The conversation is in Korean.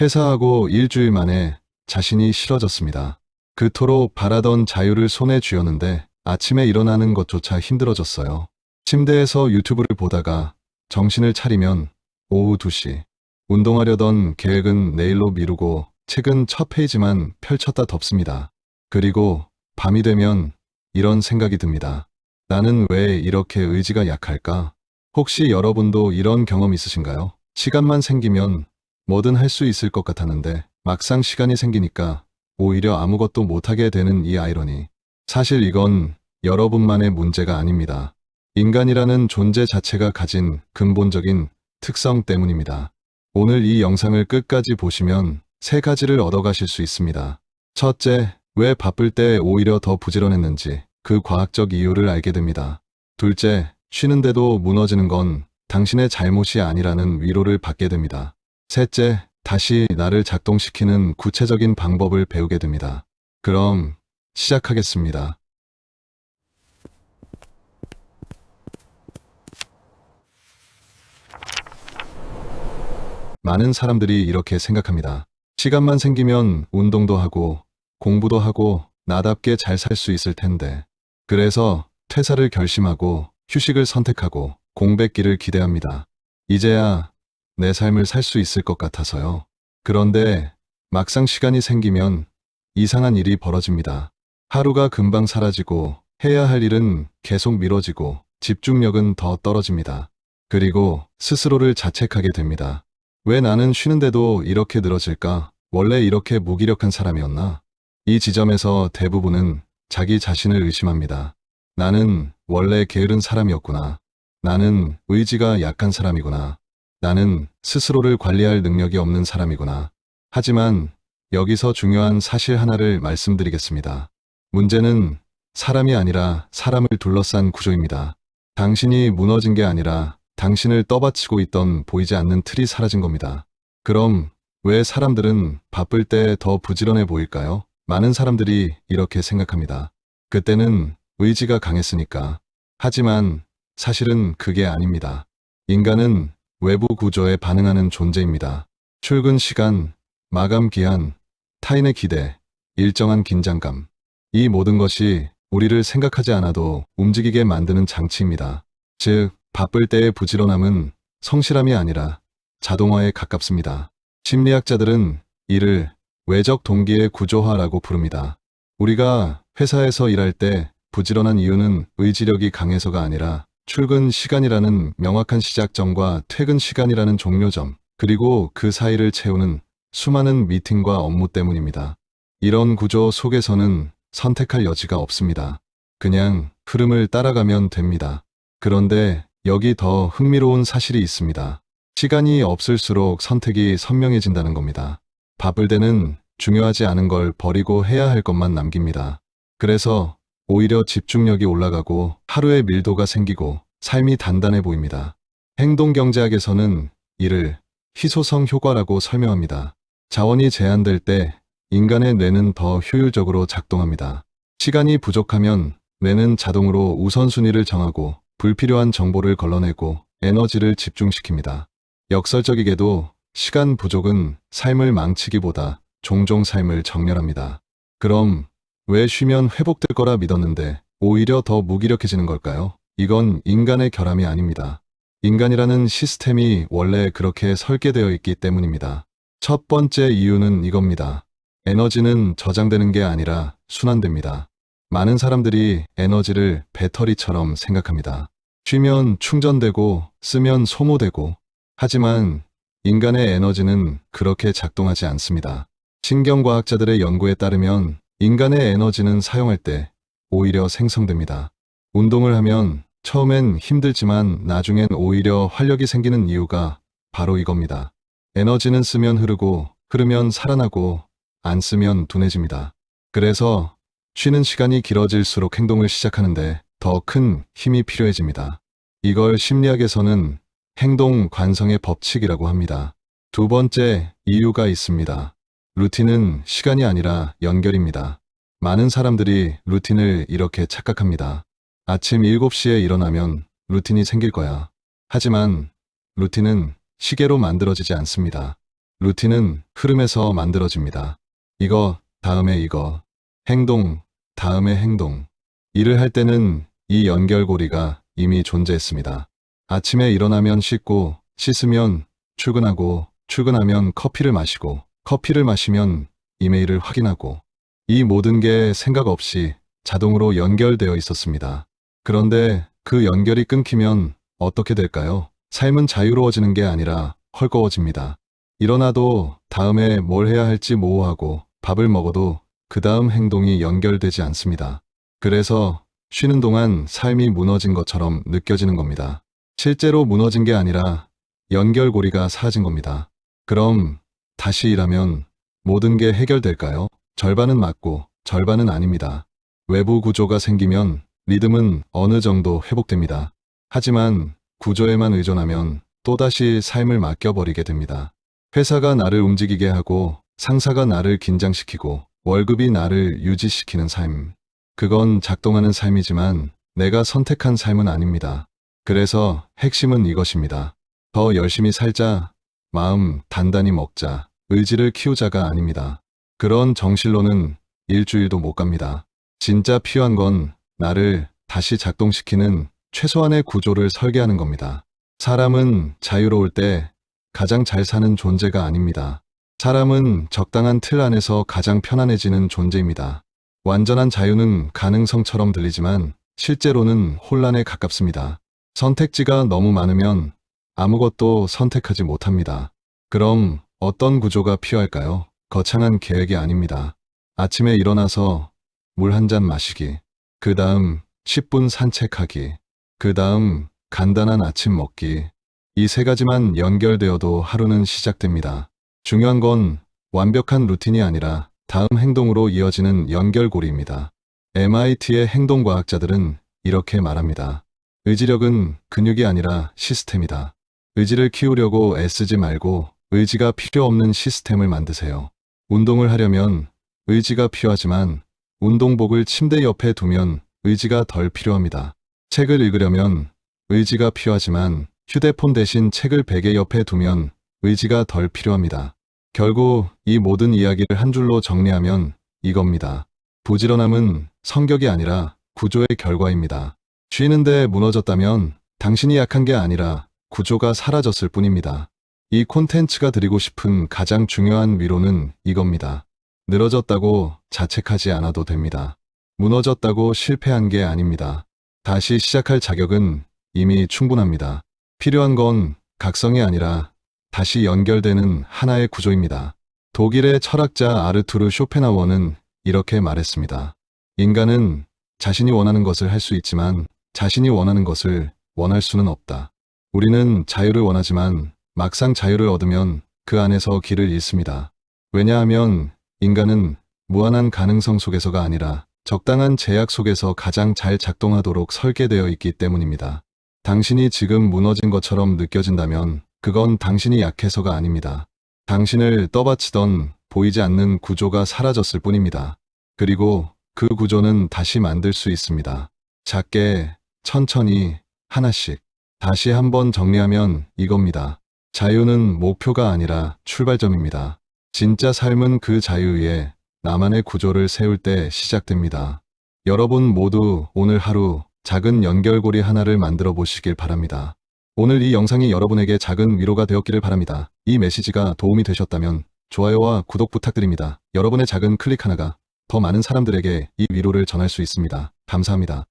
퇴사하고 일주일 만에 자신이 싫어졌습니다. 그토록 바라던 자유를 손에 쥐었는데 아침에 일어나는 것조차 힘들어졌어요. 침대에서 유튜브를 보다가 정신을 차리면 오후 2시. 운동하려던 계획은 내일로 미루고 책은 첫 페이지만 펼쳤다 덮습니다. 그리고 밤이 되면 이런 생각이 듭니다. 나는 왜 이렇게 의지가 약할까? 혹시 여러분도 이런 경험 있으신가요? 시간만 생기면 뭐든 할 수 있을 것 같았는데 막상 시간이 생기니까 오히려 아무것도 못하게 되는 이 아이러니. 사실 이건 여러분만의 문제가 아닙니다. 인간이라는 존재 자체가 가진 근본적인 특성 때문입니다. 오늘 이 영상을 끝까지 보시면 3가지를 얻어가실 수 있습니다. 첫째, 왜 바쁠 때 오히려 더 부지런했는지 그 과학적 이유를 알게 됩니다. 둘째, 쉬는데도 무너지는 건 당신의 잘못이 아니라는 위로를 받게 됩니다. 셋째, 다시 나를 작동시키는 구체적인 방법을 배우게 됩니다. 그럼 시작하겠습니다. 많은 사람들이 이렇게 생각합니다. 시간만 생기면 운동도 하고 공부도 하고 나답게 잘 살 수 있을 텐데. 그래서 퇴사를 결심하고 휴식을 선택하고 공백기를 기대합니다. 이제야 내 삶을 살 수 있을 것 같아서요. 그런데 막상 시간이 생기면 이상한 일이 벌어집니다. 하루가 금방 사라지고 해야 할 일은 계속 미뤄지고 집중력은 더 떨어집니다. 그리고 스스로를 자책하게 됩니다. 왜 나는 쉬는데도 이렇게 늘어질까? 원래 이렇게 무기력한 사람이었나? 이 지점에서 대부분은 자기 자신을 의심합니다. 나는 원래 게으른 사람이었구나. 나는 의지가 약한 사람이구나. 나는 스스로를 관리할 능력이 없는 사람이구나. 하지만 여기서 중요한 사실 하나를 말씀드리겠습니다. 문제는 사람이 아니라 사람을 둘러싼 구조입니다. 당신이 무너진 게 아니라 당신을 떠받치고 있던 보이지 않는 틀이 사라진 겁니다. 그럼 왜 사람들은 바쁠 때 더 부지런해 보일까요? 많은 사람들이 이렇게 생각합니다. 그때는 의지가 강했으니까. 하지만 사실은 그게 아닙니다. 인간은 외부 구조에 반응하는 존재입니다. 출근 시간, 마감 기한, 타인의 기대, 일정한 긴장감. 이 모든 것이 우리를 생각하지 않아도 움직이게 만드는 장치입니다. 즉, 바쁠 때의 부지런함은 성실함이 아니라 자동화에 가깝습니다. 심리학자들은 이를 외적 동기의 구조화라고 부릅니다. 우리가 회사에서 일할 때 부지런한 이유는 의지력이 강해서가 아니라 출근 시간이라는 명확한 시작점과 퇴근 시간이라는 종료점, 그리고 그 사이를 채우는 수많은 미팅과 업무 때문입니다. 이런 구조 속에서는 선택할 여지가 없습니다. 그냥 흐름을 따라가면 됩니다. 그런데 여기 더 흥미로운 사실이 있습니다. 시간이 없을수록 선택이 선명해진다는 겁니다. 바쁠 때는 중요하지 않은 걸 버리고 해야 할 것만 남깁니다. 그래서 오히려 집중력이 올라가고 하루의 밀도가 생기고 삶이 단단해 보입니다. 행동경제학에서는 이를 희소성 효과라고 설명합니다. 자원이 제한될 때 인간의 뇌는 더 효율적으로 작동합니다. 시간이 부족하면 뇌는 자동으로 우선순위를 정하고 불필요한 정보를 걸러내고 에너지를 집중시킵니다. 역설적이게도 시간 부족은 삶을 망치기보다 종종 삶을 정렬합니다. 그럼 왜 쉬면 회복될 거라 믿었는데 오히려 더 무기력해지는 걸까요? 이건 인간의 결함이 아닙니다. 인간이라는 시스템이 원래 그렇게 설계되어 있기 때문입니다. 첫 번째 이유는 이겁니다. 에너지는 저장되는 게 아니라 순환됩니다. 많은 사람들이 에너지를 배터리처럼 생각합니다. 쉬면 충전되고 쓰면 소모되고. 하지만 인간의 에너지는 그렇게 작동하지 않습니다. 신경과학자들의 연구에 따르면 인간의 에너지는 사용할 때 오히려 생성됩니다. 운동을 하면 처음엔 힘들지만 나중엔 오히려 활력이 생기는 이유가 바로 이겁니다. 에너지는 쓰면 흐르고 흐르면 살아나고 안 쓰면 둔해집니다. 그래서 쉬는 시간이 길어질수록 행동을 시작하는데 더 큰 힘이 필요해집니다. 이걸 심리학에서는 행동 관성의 법칙이라고 합니다. 두 번째 이유가 있습니다. 루틴은 시간이 아니라 연결입니다. 많은 사람들이 루틴을 이렇게 착각합니다. 아침 7시에 일어나면 루틴이 생길 거야. 하지만 루틴은 시계로 만들어지지 않습니다. 루틴은 흐름에서 만들어집니다. 이거, 다음에 이거. 행동, 다음에 행동. 일을 할 때는 이 연결고리가 이미 존재했습니다. 아침에 일어나면 씻고, 씻으면 출근하고, 출근하면 커피를 마시고, 커피를 마시면 이메일을 확인하고, 이 모든 게 생각 없이 자동으로 연결되어 있었습니다. 그런데 그 연결이 끊기면 어떻게 될까요? 삶은 자유로워지는 게 아니라 헐거워집니다. 일어나도 다음에 뭘 해야 할지 모호하고, 밥을 먹어도 그 다음 행동이 연결되지 않습니다. 그래서 쉬는 동안 삶이 무너진 것처럼 느껴지는 겁니다. 실제로 무너진 게 아니라 연결고리가 사라진 겁니다. 그럼 다시 일하면 모든 게 해결될까요? 절반은 맞고 절반은 아닙니다. 외부 구조가 생기면 리듬은 어느 정도 회복됩니다. 하지만 구조에만 의존하면 또다시 삶을 맡겨버리게 됩니다. 회사가 나를 움직이게 하고 상사가 나를 긴장시키고 월급이 나를 유지시키는 삶. 그건 작동하는 삶이지만 내가 선택한 삶은 아닙니다. 그래서 핵심은 이것입니다. 더 열심히 살자, 마음 단단히 먹자, 의지를 키우자가 아닙니다. 그런 정실로는 일주일도 못 갑니다. 진짜 필요한 건 나를 다시 작동시키는 최소한의 구조를 설계하는 겁니다. 사람은 자유로울 때 가장 잘 사는 존재가 아닙니다. 사람은 적당한 틀 안에서 가장 편안해지는 존재입니다. 완전한 자유는 가능성처럼 들리지만 실제로는 혼란에 가깝습니다. 선택지가 너무 많으면 아무것도 선택하지 못합니다. 그럼 어떤 구조가 필요할까요? 거창한 계획이 아닙니다. 아침에 일어나서 물 한 잔 마시기, 그 다음 10분 산책하기, 그 다음 간단한 아침 먹기. 이 세 가지만 연결되어도 하루는 시작됩니다. 중요한 건 완벽한 루틴이 아니라 다음 행동으로 이어지는 연결고리입니다. MIT의 행동과학자들은 이렇게 말합니다. 의지력은 근육이 아니라 시스템이다. 의지를 키우려고 애쓰지 말고 의지가 필요 없는 시스템을 만드세요. 운동을 하려면 의지가 필요하지만 운동복을 침대 옆에 두면 의지가 덜 필요합니다. 책을 읽으려면 의지가 필요하지만 휴대폰 대신 책을 베개 옆에 두면 의지가 덜 필요합니다. 결국 이 모든 이야기를 한 줄로 정리하면 이겁니다. 부지런함은 성격이 아니라 구조의 결과입니다. 쉬는데 무너졌다면 당신이 약한 게 아니라 구조가 사라졌을 뿐입니다. 이 콘텐츠가 드리고 싶은 가장 중요한 위로는 이겁니다. 늘어졌다고 자책하지 않아도 됩니다. 무너졌다고 실패한 게 아닙니다. 다시 시작할 자격은 이미 충분합니다. 필요한 건 각성이 아니라 다시 연결되는 하나의 구조입니다. 독일의 철학자 아르투르 쇼펜하워는 이렇게 말했습니다. 인간은 자신이 원하는 것을 할 수 있지만 자신이 원하는 것을 원할 수는 없다. 우리는 자유를 원하지만 막상 자유를 얻으면 그 안에서 길을 잃습니다. 왜냐하면 인간은 무한한 가능성 속에서가 아니라 적당한 제약 속에서 가장 잘 작동하도록 설계되어 있기 때문입니다. 당신이 지금 무너진 것처럼 느껴진다면 그건 당신이 약해서가 아닙니다. 당신을 떠받치던 보이지 않는 구조가 사라졌을 뿐입니다. 그리고 그 구조는 다시 만들 수 있습니다. 작게, 천천히, 하나씩. 다시 한번 정리하면 이겁니다. 자유는 목표가 아니라 출발점입니다. 진짜 삶은 그 자유 위에 나만의 구조를 세울 때 시작됩니다. 여러분 모두 오늘 하루 작은 연결고리 하나를 만들어 보시길 바랍니다. 오늘 이 영상이 여러분에게 작은 위로가 되었기를 바랍니다. 이 메시지가 도움이 되셨다면 좋아요와 구독 부탁드립니다. 여러분의 작은 클릭 하나가 더 많은 사람들에게 이 위로를 전할 수 있습니다. 감사합니다.